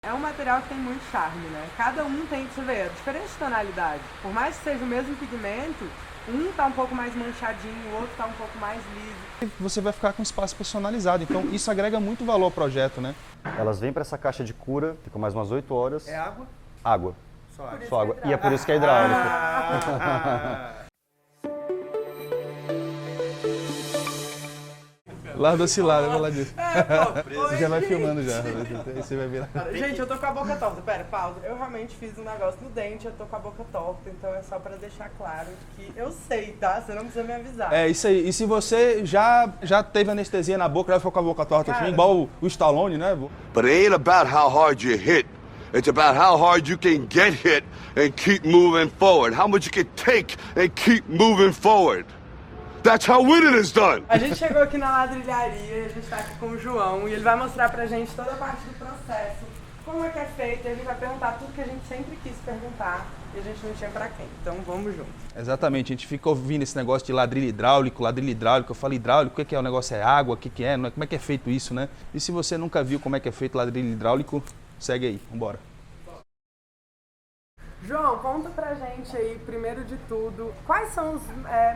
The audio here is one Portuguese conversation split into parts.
É um material que tem muito charme, né? Cada um tem, você vê, diferente de tonalidade. Por mais que seja o mesmo pigmento, um tá um pouco mais manchadinho, o outro tá um pouco mais liso. Você vai ficar com espaço personalizado, então isso agrega muito valor ao projeto, né? Elas vêm para essa caixa de cura, ficam mais umas 8 horas. É água? Água. Só água. Só água. E é por isso que é hidráulico. Lá do oscilado, vai lá disso. Você já vai Oi, filmando já. Aí você vai virar. Gente, eu tô com a boca torta. Pera, pausa. Eu realmente fiz um negócio no dente, eu tô com a boca torta, então é só pra deixar claro que eu sei, tá? Você não precisa me avisar. É isso aí. E se você já teve anestesia na boca, já ficou com a boca torta assim, igual o Stallone, né? But it ain't about how hard you hit. It's about how hard you can get hit and keep moving forward. How much you can take and keep moving forward. That's how winning is done. A gente chegou aqui na ladrilharia, a gente tá aqui com o João e ele vai mostrar pra gente toda a parte do processo, como é que é feito, e ele vai perguntar tudo que a gente sempre quis perguntar e a gente não tinha pra quem. Então vamos junto. Exatamente, a gente fica ouvindo esse negócio de ladrilho hidráulico. Eu falo hidráulico, o que é o negócio? É água, o que é? Como é que é feito isso, né? E se você nunca viu como é que é feito ladrilho hidráulico, segue aí, vambora. João, conta pra gente aí, primeiro de tudo, quais são os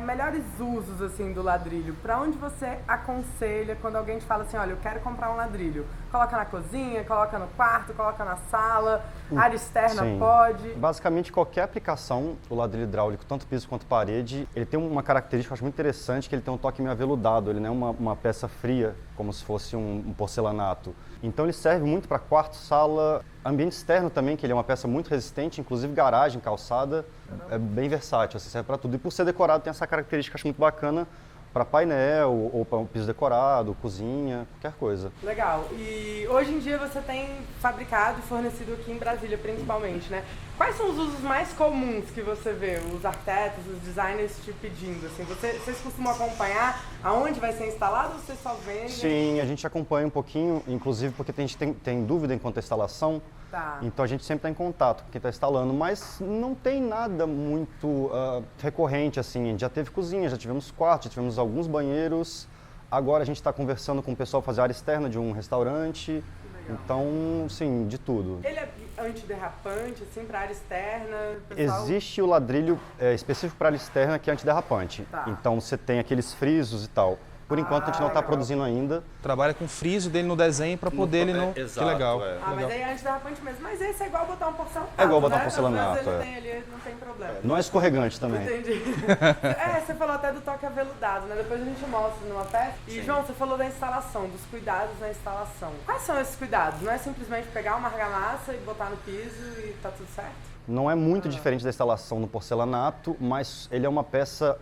melhores usos assim do ladrilho? Pra onde você aconselha quando alguém te fala assim, olha, eu quero comprar um ladrilho? Coloca na cozinha, coloca no quarto, coloca na sala, área externa Sim. pode? Basicamente, qualquer aplicação, o ladrilho hidráulico, tanto piso quanto parede, ele tem uma característica que eu acho muito interessante, que ele tem um toque meio aveludado, ele não é uma peça fria, como se fosse um porcelanato. Então ele serve muito para quarto, sala, ambiente externo também, que ele é uma peça muito resistente, inclusive garagem, calçada, é bem versátil, assim, serve para tudo. E por ser decorado tem essa característica que eu acho muito bacana para painel ou para um piso decorado, cozinha, qualquer coisa. Legal. E hoje em dia você tem fabricado e fornecido aqui em Brasília, principalmente, né? Quais são os usos mais comuns que você vê, os arquitetos, os designers te pedindo? Assim, vocês costumam acompanhar aonde vai ser instalado ou vocês só vendem? Sim, a gente acompanha um pouquinho, inclusive porque a gente tem dúvida enquanto a instalação. Tá. Então a gente sempre está em contato com quem está instalando, mas não tem nada muito recorrente assim. A gente já teve cozinha, já tivemos quarto, já tivemos alguns banheiros. Agora a gente está conversando com o pessoal fazer a área externa de um restaurante. Então, sim, de tudo. Ele é antiderrapante, assim, para área externa? Pessoal... Existe o ladrilho específico para área externa que é antiderrapante. Tá. Então você tem aqueles frisos e tal. Por enquanto a gente não está legal. produzindo ainda. Trabalha com friso dele no desenho para poder ele não... exato, que legal. é. Ah, mas aí é antiderrapante mesmo. Mas esse é igual botar um porcelanato, É igual botar um né? porcelanato, Às vezes é. ele tem ali, não tem problema. Não é escorregante também. Entendi. Você falou até do toque aveludado, né? Depois a gente mostra numa peça. E, João, você falou da instalação, dos cuidados na instalação. Quais são esses cuidados? Não é simplesmente pegar uma argamassa e botar no piso e tá tudo certo? Não é muito diferente da instalação no porcelanato, mas ele é uma peça,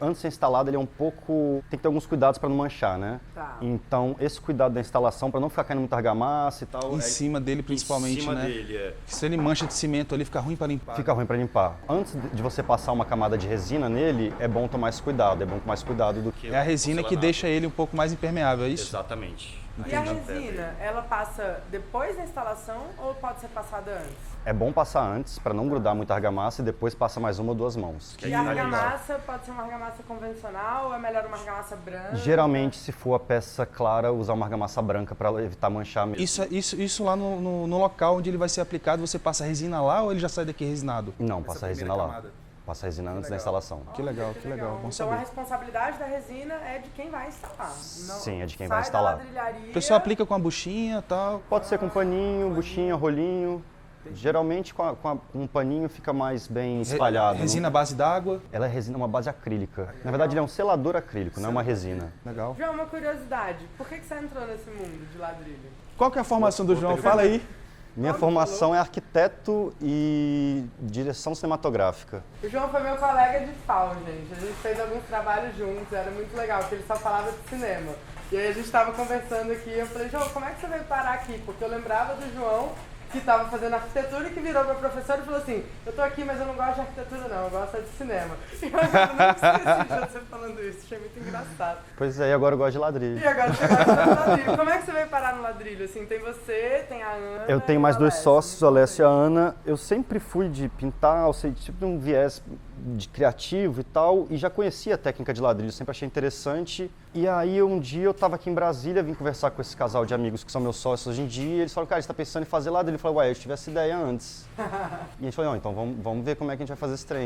antes de ser instalado, ele é um pouco... Tem que ter alguns cuidados para não manchar, né? Tá. Então, esse cuidado da instalação, para não ficar caindo muita argamassa e tal, Em cima dele principalmente, Em cima né? dele, é. Se ele mancha de cimento ali, fica ruim para limpar. fica ruim para limpar. Antes de você passar uma camada de resina nele, é bom tomar esse cuidado, é bom com mais cuidado do que... É a resina que deixa ele um pouco mais impermeável, é isso? Exatamente. E a resina, ela passa depois da instalação ou pode ser passada antes? É bom passar antes, para não grudar muita argamassa, e depois passa mais uma ou duas mãos. E a argamassa pode ser uma argamassa convencional ou é melhor uma argamassa branca? Geralmente, se for a peça clara, usar uma argamassa branca para evitar manchar mesmo. Isso lá no local onde ele vai ser aplicado, você passa a resina lá ou ele já sai daqui resinado? Não, passa a resina primeira lá. camada. Passa a resina antes da instalação. Que legal, que legal. Bom Então a saber. responsabilidade da resina é de quem vai instalar. Não, Sim, é de quem sai vai instalar. Da ladrilharia, O pessoal aplica com a buchinha e tal. Pode ser com paninho, buchinha, rolinho. Geralmente com um paninho fica mais bem espalhado. Resina à base d'água. Ela é resina, uma base acrílica. Na verdade, ele é um selador acrílico, não é uma resina. Legal. João, uma curiosidade. Por que você entrou nesse mundo de ladrilho? Qual que é a formação do João? Fala aí. Minha formação é arquiteto e direção cinematográfica. O João foi meu colega de FAO, gente. A gente fez alguns trabalhos juntos, era muito legal, porque ele só falava de cinema. E aí a gente tava conversando aqui e eu falei, João, como é que você veio parar aqui? Porque eu lembrava do João, que estava fazendo arquitetura e que virou meu professor e falou assim, eu tô aqui, mas eu não gosto de arquitetura não, eu gosto de cinema. E eu não esqueci de você falando isso, achei muito engraçado. Pois é, e agora eu gosto de ladrilho. E agora você gosta de ladrilho. Como é que você veio parar no ladrilho? Assim, tem você, tem a Ana. Eu tenho e mais o dois Alessio. sócios, o Alessio e a Ana. Eu sempre fui de pintar, eu sei, tipo um viés de criativo e tal, e já conhecia a técnica de ladrilho, sempre achei interessante. E aí um dia eu estava aqui em Brasília, vim conversar com esse casal de amigos que são meus sócios hoje em dia, e eles falaram, cara, você está pensando em fazer ladrilho? Eu falou, ué, eu tive essa ideia antes. E a gente falou, não, então vamos ver como é que a gente vai fazer esse trem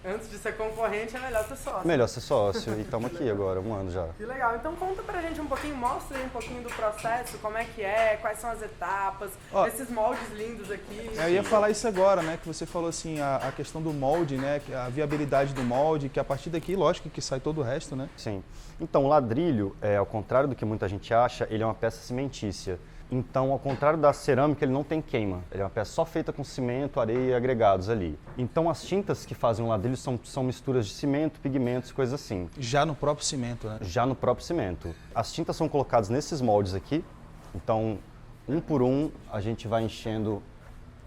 aí. Antes de ser concorrente, é melhor ser sócio. Melhor ser sócio, e estamos aqui agora, 1 ano já. Que legal. Então conta pra gente um pouquinho, mostra aí um pouquinho do processo, como é que é, quais são as etapas, esses moldes lindos aqui. Eu ia falar isso agora, né? Que você falou assim, a questão do molde, né? A viabilidade do molde, que a partir daqui, lógico, que sai todo o resto, né? Sim. Então, o ladrilho, ao contrário do que muita gente acha, ele é uma peça cimentícia. Então, ao contrário da cerâmica, ele não tem queima. Ele é uma peça só feita com cimento, areia e agregados ali. Então, as tintas que fazem o ladrilho são misturas de cimento, pigmentos, coisas assim. Já no próprio cimento, né? Já no próprio cimento. As tintas são colocadas nesses moldes aqui. Então, um por um, a gente vai enchendo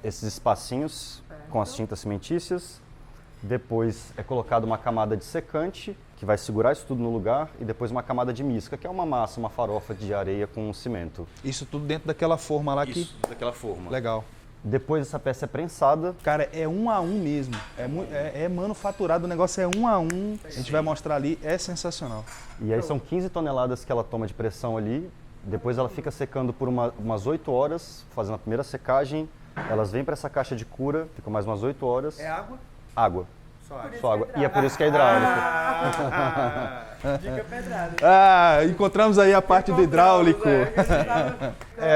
esses espacinhos com as tintas cimentícias. Depois é colocada uma camada de secante, que vai segurar isso tudo no lugar, e depois uma camada de misca, que é uma massa, uma farofa de areia com cimento. Isso tudo dentro daquela forma lá que... Isso, daquela forma. Legal. Depois essa peça é prensada. Cara, é 1 a 1 mesmo. É manufaturado, o negócio é 1 a 1. A gente vai mostrar ali, é sensacional. E aí são 15 toneladas que ela toma de pressão ali. Depois ela fica secando por umas 8 horas, fazendo a primeira secagem. Elas vêm para essa caixa de cura, ficam mais umas 8 horas. É água? Água. Só água. E é por isso que é hidráulico. Dica pedrada. Ah, encontramos aí a parte do hidráulico.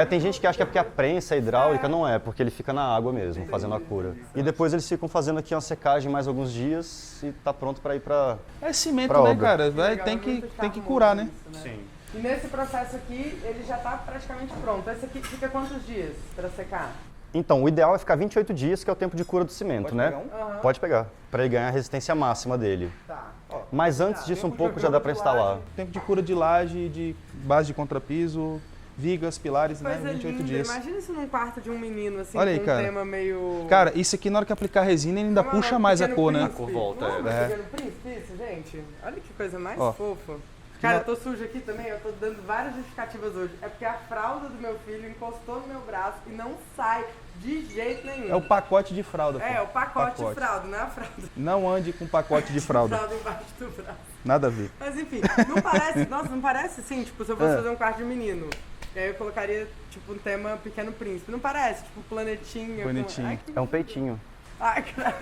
Tem gente que acha que é porque a prensa é hidráulica, não é, porque ele fica na água mesmo, fazendo a cura. E depois eles ficam fazendo aqui uma secagem mais alguns dias e tá pronto para ir para... É cimento, pra né, obra. cara? Legal, Tem muito que curar, né? charmoso isso, Sim. E nesse processo aqui, ele já tá praticamente pronto. Esse aqui fica quantos dias para secar? Então, o ideal é ficar 28 dias, que é o tempo de cura do cimento, Pode né? pegar um? Pode pegar, para ele ganhar a resistência máxima dele. Tá. Mas antes disso, um pouco já dá para instalar. Tempo de cura de laje, de base de contrapiso, vigas, pilares, né? Coisa 28 linda. dias. Imagina isso num quarto de um menino, assim, Olha aí, com um cara. tema meio... Cara, isso aqui na hora que aplicar resina ele ainda Como é o puxa nome? mais a Pequeno cor, né? Príncipe. A cor volta, Não é. Pequeno Príncipe, isso, gente? Olha que coisa mais Ó. fofa. Cara, eu tô sujo aqui também, eu tô dando várias justificativas hoje. É porque a fralda do meu filho encostou no meu braço e não sai de jeito nenhum. É o pacote de fralda. É, pô. o pacote de fralda, não é a fralda. Não ande com pacote de fralda. Fralda embaixo do braço. Nada a ver. Mas enfim, não parece, nossa, não parece assim, tipo, se eu fosse fazer um quarto de menino. E aí eu colocaria, tipo, um tema Pequeno Príncipe. Não parece? Tipo, planetinha. Planetinha. Ai, que... É um peitinho. Ai, cara.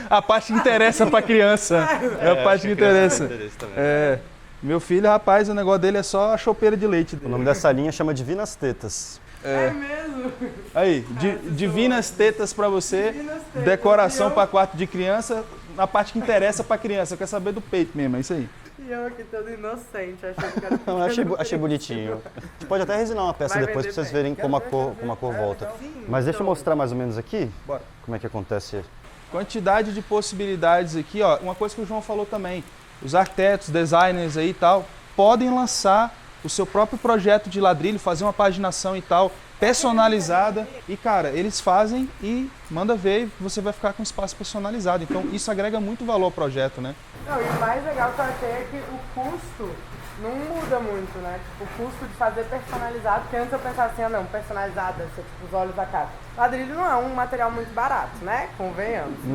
A parte que interessa pra criança. É a parte que interessa. É. Meu filho, rapaz, o negócio dele é só a chopeira de leite O dele. nome dessa linha chama Divinas Tetas. É mesmo. Aí, divinas tetas pra você, Divinas tetas. decoração E eu- pra quarto de criança, na parte que interessa pra criança. Eu quero saber do peito mesmo, é isso aí. E eu aqui todo inocente, achando que era Não, achei bonitinho. A gente pode até resinar uma peça Vai depois vender pra vocês bem. verem como a cor volta. Sim, Mas deixa eu então. mostrar mais ou menos aqui Bora. como é que acontece. Quantidade de possibilidades aqui, ó. Uma coisa que o João falou também. Os arquitetos, designers aí e tal, podem lançar o seu próprio projeto de ladrilho, fazer uma paginação e tal, personalizada. E, cara, eles fazem e manda ver e você vai ficar com espaço personalizado. Então, isso agrega muito valor ao projeto, né? Não, e o mais legal que eu achei é que o custo não muda muito, né? Tipo, o custo de fazer personalizado, porque antes eu pensava assim, não, personalizado deve ser tipo os olhos da cara. Ladrilho não é um material muito barato, né? Convenhamos. Não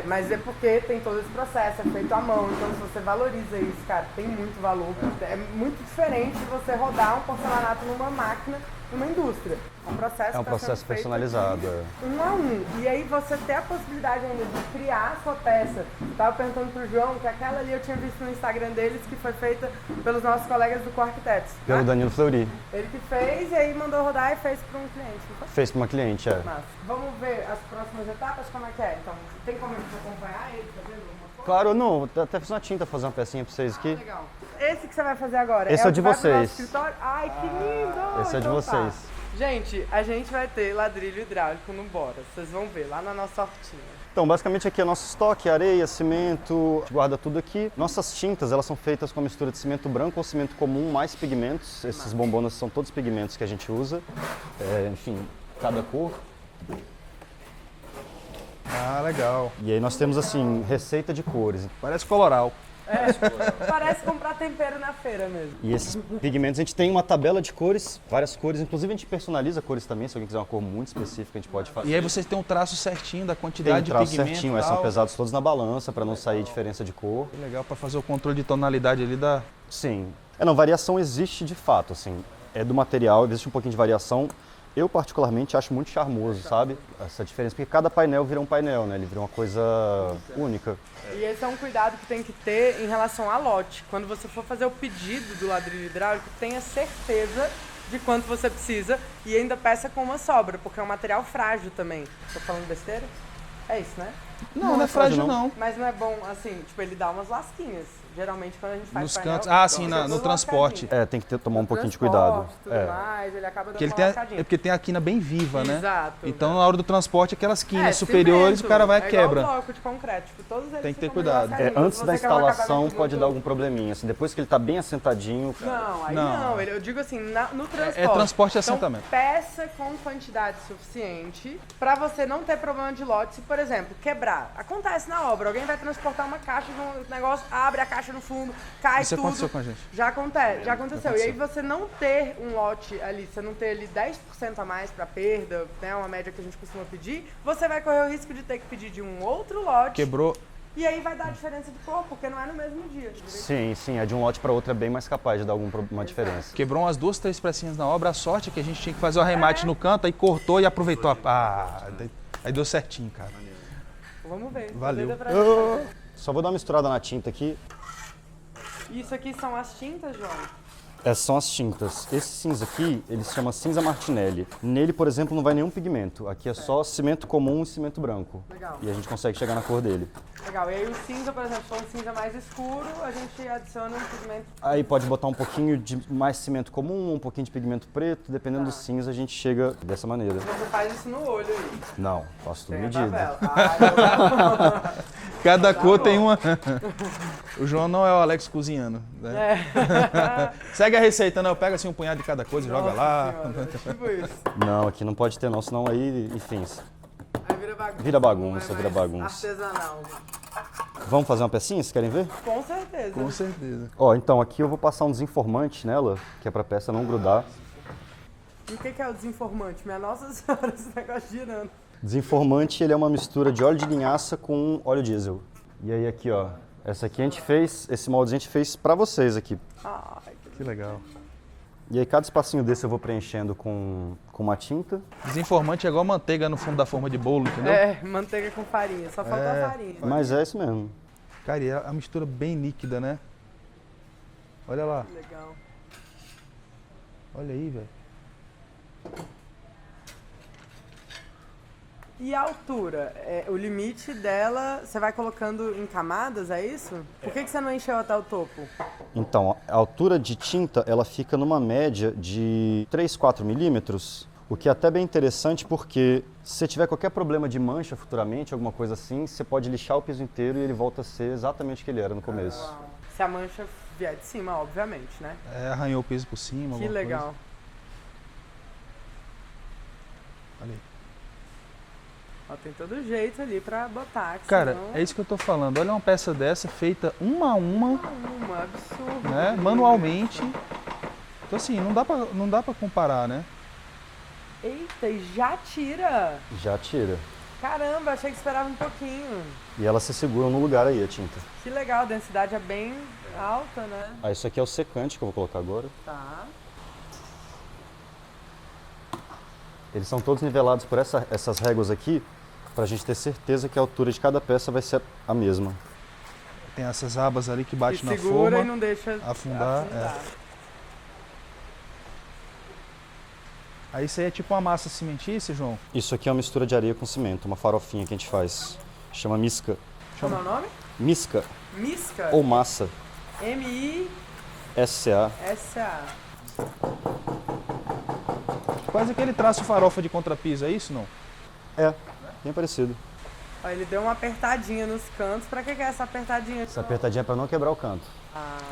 Mas é porque tem todo esse processo, é feito à mão, então se você valoriza isso, cara, tem muito valor. É muito diferente de você rodar um porcelanato numa máquina, numa indústria. É um processo, É um que tá processo sendo feito personalizado. um a um. E aí você tem a possibilidade ainda de criar a sua peça. Eu tava perguntando pro João que aquela ali eu tinha visto no Instagram deles que foi feita pelos nossos colegas do Arquitetos. Pelo Né? Danilo Fleury. Ele que fez e aí mandou rodar e fez para um cliente. Não foi? Fez para uma cliente, é. Massa. Vamos ver as próximas etapas, como é que é? Então, tem como a gente acompanhar ele fazendo alguma coisa? Claro, não, até fiz uma tinta fazer uma pecinha para vocês aqui. Legal. Esse que você vai fazer agora Esse é o que de vai pro nosso vocês. escritório? Ai, que lindo! Esse é de Então vocês. tá. Gente, a gente vai ter ladrilho hidráulico no Bora. Vocês vão ver lá na nossa hortinha. Então, basicamente aqui é nosso estoque, areia, cimento, a gente guarda tudo aqui. Nossas tintas, elas são feitas com a mistura de cimento branco ou cimento comum, mais pigmentos. Esses bombonas são todos pigmentos que a gente usa. Enfim, cada cor. Ah, legal. E aí nós temos, assim, receita de cores. Parece coloral. Parece comprar tempero na feira mesmo. E esses pigmentos, a gente tem uma tabela de cores, várias cores. Inclusive, a gente personaliza cores também. Se alguém quiser uma cor muito específica, a gente pode fazer. E aí vocês têm um traço certinho da Tem quantidade um de traço pigmento certinho, e são tal. pesados todos na balança para não sair diferença de cor. Legal para fazer o controle de tonalidade ali da... Sim. Não, variação existe de fato, assim. É do material, existe um pouquinho de variação, Eu, particularmente, acho muito charmoso, sabe? Essa diferença, porque cada painel vira um painel, né? Ele vira uma coisa única. E esse é um cuidado que tem que ter em relação a lote. Quando você for fazer o pedido do ladrilho hidráulico, tenha certeza de quanto você precisa e ainda peça com uma sobra, porque é um material frágil também. Tô falando besteira? É isso, né? Não é frágil não. Mas não é bom, assim, tipo, ele dá umas lasquinhas. Geralmente quando a gente faz Nos painel, cantos. Sim, fica no tudo transporte. lascadinho. Tem que tomar um pouquinho de Transporte, cuidado. Tudo mais, ele acaba dando Porque ele uma tem lascadinha. é porque tem a quina bem viva, né? Exato. Então, na hora do transporte, aquelas quinas cimento, superiores, o cara vai e é quebra. igual bloco de concreto, tipo, todos eles Tem que ter ficam cuidado. lascadinhos. Antes Se da você quer um instalação acabamento pode muito- dar algum probleminha. Assim, depois que ele tá bem assentadinho, cara, Não, aí Não. não. Eu digo assim, no transporte. É transporte e então, assentamento. peça com quantidade suficiente pra você não ter problema de lote. Se, por exemplo, quebrar. Acontece na obra. Alguém vai transportar uma caixa de um negócio, abre a caixa no fundo, cai Isso tudo. aconteceu com a gente. Já acontece, já aconteceu. aconteceu. E aí você não ter um lote ali, você não ter ali 10% a mais pra perda, né, uma média que a gente costuma pedir, você vai correr o risco de ter que pedir de um outro lote. Quebrou. E aí vai dar diferença de cor, porque não é no mesmo dia. direito? sim, de um lote para outro é bem mais capaz de dar alguma diferença. Quebrou umas 2, 3 pecinhas na obra. A sorte é que a gente tinha que fazer o arremate no canto, aí cortou e aproveitou. Aí deu certinho, cara. Vamos ver. Valeu. Aproveita pra gente. Só vou dar uma misturada na tinta aqui. Isso aqui são as tintas, João? Essas são as tintas. Esse cinza aqui, ele se chama cinza Martinelli. Nele, por exemplo, não vai nenhum pigmento. Aqui é só cimento comum e cimento branco. Legal. E a gente consegue chegar na cor dele. Legal. E aí o cinza, por exemplo, se for um cinza mais escuro, a gente adiciona um pigmento. Aí pode botar um pouquinho de mais cimento comum, um pouquinho de pigmento preto. Dependendo do cinza, a gente chega dessa maneira. Você faz isso no olho aí. Não, faço tudo Tem a medido. tabela. Ah, Cada cor bom. tem uma. O João não é o Alex cozinhando. Né? Segue a receita, né? Eu pego assim um punhado de cada coisa e joga lá. Senhora, tipo isso. Não, aqui não pode ter não, senão aí, enfim. Aí vira bagunça. Vira bagunça, não é vira mais bagunça. Artesanal. Vamos fazer uma pecinha, vocês querem ver? Com certeza. Com certeza. Ó, então aqui eu vou passar um desenformante nela, que é pra peça não grudar. E o que é o desinformante? Minha Nossa Senhora, esse negócio girando. Desenformante, ele é uma mistura de óleo de linhaça com óleo diesel. E aí aqui, ó, essa aqui a gente fez, esse molde a gente fez pra vocês aqui. Ai, Que legal. E aí cada espacinho desse eu vou preenchendo com uma tinta. Desinformante é igual manteiga no fundo da forma de bolo, entendeu? manteiga com farinha. Só faltou a farinha. Mas é isso mesmo. Cara, e é a mistura bem líquida, né? Olha lá. Legal. Olha aí, velho. E a altura? O limite dela, você vai colocando em camadas, é isso? Por que você não encheu até o topo? Então, a altura de tinta, ela fica numa média de 3, 4 milímetros, o que é até bem interessante porque se você tiver qualquer problema de mancha futuramente, alguma coisa assim, você pode lixar o piso inteiro e ele volta a ser exatamente o que ele era no começo. Se a mancha vier de cima, obviamente, né? Arranhou o piso por cima. Que alguma legal. coisa. Olha aí. Ó, tem todo jeito ali pra botar. Que Cara, senão... é isso que eu tô falando. Olha uma peça dessa feita uma a uma, absurdo. né? Manualmente. Então assim, não dá pra comparar, né? Eita, e já tira? Já tira. Caramba, achei que esperava um pouquinho. E ela se segura no lugar aí, a tinta. Que legal, a densidade é bem alta, né? Ah, isso aqui é o secante que eu vou colocar agora. Tá. Eles são todos nivelados por essas réguas aqui, pra gente ter certeza que a altura de cada peça vai ser a mesma. Tem essas abas ali que bate Que na segura forma. e não deixa afundar, Aí isso aí é tipo uma massa cimentícia, João? Isso aqui é uma mistura de areia com cimento, uma farofinha que a gente faz. Chama misca. Como é o nome? Misca Misca. ou massa. M-I-S-A. SCA. Quase aquele traço farofa de contrapiso, é isso não? É, bem parecido. Ó, ele deu uma apertadinha nos cantos. Pra que é essa apertadinha? Essa apertadinha é pra não quebrar o canto.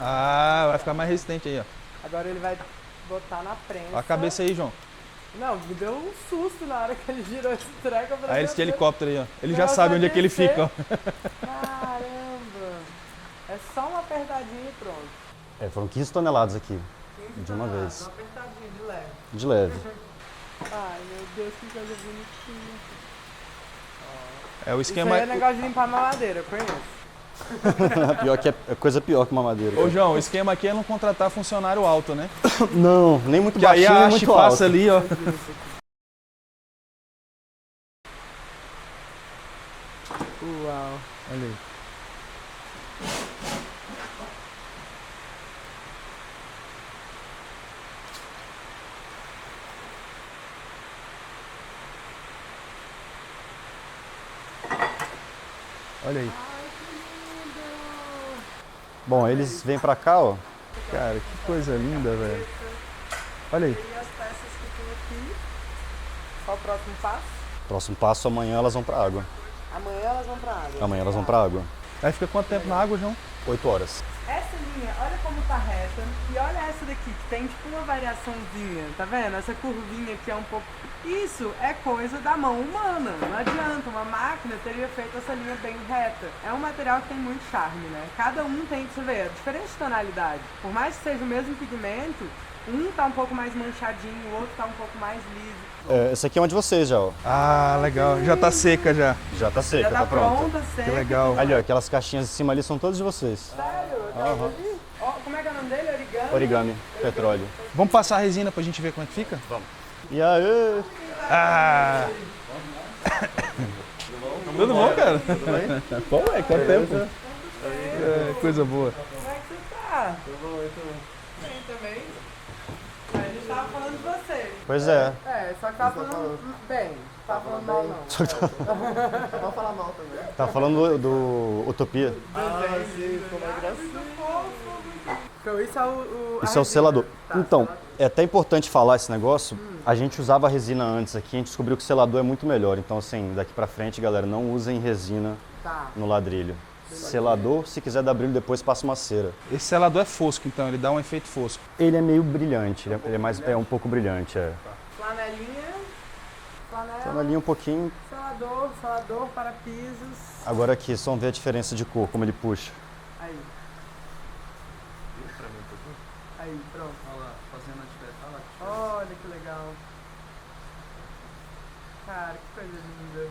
Ah, vai ficar mais resistente aí, ó. Agora ele vai botar na prensa. Olha a cabeça aí, João. Não, me deu um susto na hora que ele girou esse treco. Aí esse de helicóptero aí, ó. Ele já Nossa, sabe onde é que ele descer. fica, ó. Caramba! É só uma apertadinha e pronto. É, foram 15 toneladas aqui, de uma vez. Uma apertadinha de leve. De leve. Ai, meu Deus, que coisa bonitinha. É o Isso esquema. aí é negócio de limpar mamadeira, eu conheço. Pior que é coisa pior que uma madeira. Ô, João, o esquema aqui é não contratar funcionário alto, né? Não, nem muito Que aí baixinho, a nem haste muito alto. passa ali, ó. Uau. Olha aí. Olha aí. Bom, eles vêm pra cá, ó. Cara, que coisa linda, velho. Olha aí. E as peças que tem aqui. Qual o próximo passo? Próximo passo, amanhã elas vão pra água. Amanhã elas vão pra água. Amanhã elas vão pra água. Aí fica quanto tempo na água, João? 8 horas. Essa linha, olha como tá reta. E olha essa daqui, que tem tipo uma variaçãozinha, tá vendo? Essa curvinha aqui é um pouco... Isso é coisa da mão humana, não adianta. Uma máquina teria feito essa linha bem reta. É um material que tem muito charme, né? Cada um tem, você vê, diferente de tonalidade. Por mais que seja o mesmo pigmento, um tá um pouco mais manchadinho, o outro tá um pouco mais liso. Essa aqui é uma de vocês já, ó. Ah, legal. Já tá seca já. Já tá seca, Já tá pronta, seca. Que legal. Ali, ó, aquelas caixinhas de cima ali são todas de vocês. Sério? Aham. Ó, como é que é o nome dele? Origami? Origami, petróleo. Vamos passar a resina pra gente ver como é que fica? Vamos. E aí? Ah! Tudo bom, cara? Tudo bem? Bom, quanto tempo? É, coisa boa. Como é que você tá? Tudo bom, bem também. A gente tava falando de você. Pois é. É, só que tava falando bem. Tava falando mal, não. Pode falar mal também. Tá falando do Utopia. Ah, sim, ficou mais gracinha. Então, isso é o Isso é o selador. Tá, Então, selador. é até importante falar esse negócio. A gente usava resina antes aqui, a gente descobriu que o selador é muito melhor. Então, assim, daqui pra frente, galera, não usem resina Tá. no ladrilho. Selador, se quiser dar brilho depois, passa uma cera. Esse selador é fosco, então, ele dá um efeito fosco. Ele é meio brilhante, é um pouco brilhante, é. Flanelinha. Flanela. Então, ali um pouquinho. Selador para pisos. Agora aqui, só vamos ver a diferença de cor, como ele puxa. Aí. Aí, pronto. Olha lá, fazendo a diferença. Olha que legal. Cara, que coisa linda.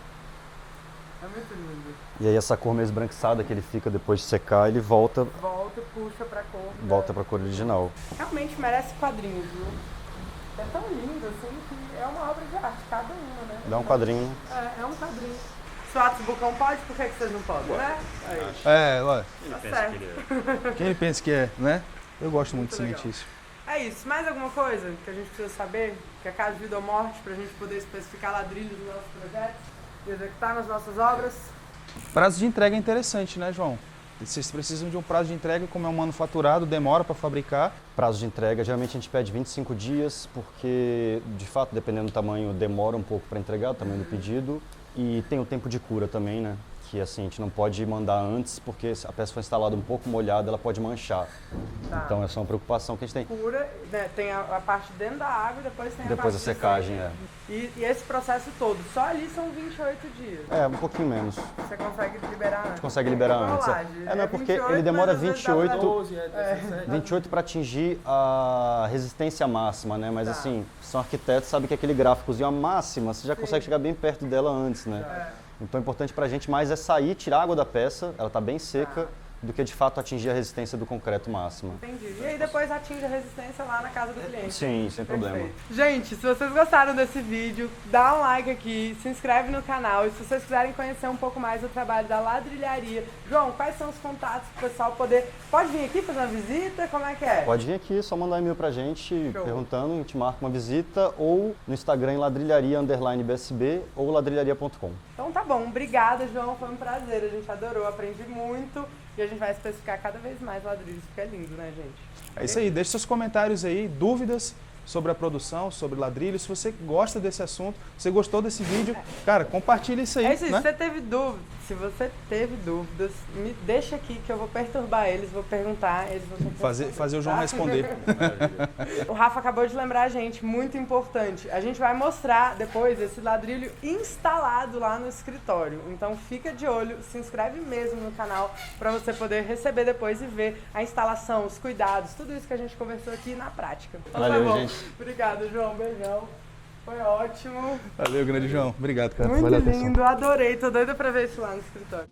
É muito lindo. E aí essa cor meio esbranquiçada que ele fica depois de secar, ele volta, Volta, puxa pra cor. volta pra cor original. Realmente merece quadrinhos, viu? É tão lindo assim que é uma obra de arte, cada uma, né? Dá um quadrinho. É um quadrinho. Se o Atos Bucão pode, por que vocês não podem, né? Aí, É, olha, tá certo. quem ele pensa que é, né? Eu gosto muito de cimentício. É isso. Mais alguma coisa que a gente precisa saber? Que é caso de vida ou morte, pra gente poder especificar ladrilhos dos nossos projetos e executar nas nossas obras? Prazo de entrega é interessante, né, João? Vocês precisam de um prazo de entrega, como é um manufaturado, demora para fabricar. Prazo de entrega, geralmente a gente pede 25 dias, porque, de fato, dependendo do tamanho, demora um pouco para entregar, o tamanho do pedido. E tem o tempo de cura também, né? Que assim, a gente não pode mandar antes, porque se a peça for instalada um pouco molhada, ela pode manchar. Tá. Então essa é uma preocupação que a gente tem. Cura, né, tem a parte dentro da água e depois tem a Depois parte a secagem, de é. E esse processo todo, só ali são 28 dias. É, um pouquinho menos. Você consegue liberar antes. Consegue liberar antes. Rolagem. É, não é porque 28, ele demora mas às vezes dá pra 28, 12, 17. 28 para atingir a resistência máxima, né? Mas Tá. assim, são arquitetos, sabe que aquele gráficozinho, a máxima, você já Sim. consegue chegar bem perto dela antes, né? É. Então o importante pra gente mais é sair, tirar a água da peça, ela tá bem seca, do que de fato atingir a resistência do concreto máxima. Entendi. E aí depois atinge a resistência lá na casa do cliente. Sim, sem problema. Perfeito. Gente, se vocês gostaram desse vídeo, dá um like aqui, se inscreve no canal e se vocês quiserem conhecer um pouco mais do trabalho da ladrilharia. João, quais são os contatos para o pessoal poder... Pode vir aqui fazer uma visita? Como é que é? Pode vir aqui, só mandar um e-mail pra gente, Show. perguntando, a gente marca uma visita, ou no Instagram em ladrilharia_BSB ou ladrilharia.com. Então tá bom, obrigada, João, foi um prazer, a gente adorou, aprendi muito e a gente vai especificar cada vez mais ladrilhos, porque é lindo, né, gente? É isso aí, deixe seus comentários aí, dúvidas sobre a produção, sobre ladrilho. Se você gosta desse assunto, se gostou desse vídeo, cara, compartilha isso aí, É isso aí, né? se você teve dúvidas, se você teve dúvidas, me deixa aqui que eu vou perturbar eles, vou perguntar, eles vão ter que Fazer o João tá? responder. O Rafa acabou de lembrar a gente, muito importante, a gente vai mostrar depois esse ladrilho instalado lá no escritório. Então fica de olho, se inscreve mesmo no canal para você poder receber depois e ver a instalação, os cuidados, tudo isso que a gente conversou aqui na prática. Então, Valeu, tá bom. gente. Obrigado, João, beijão. Foi ótimo. Valeu, grande João. Obrigado, cara. Muito Valeu a atenção. lindo, adorei, tô doida pra ver isso lá no escritório.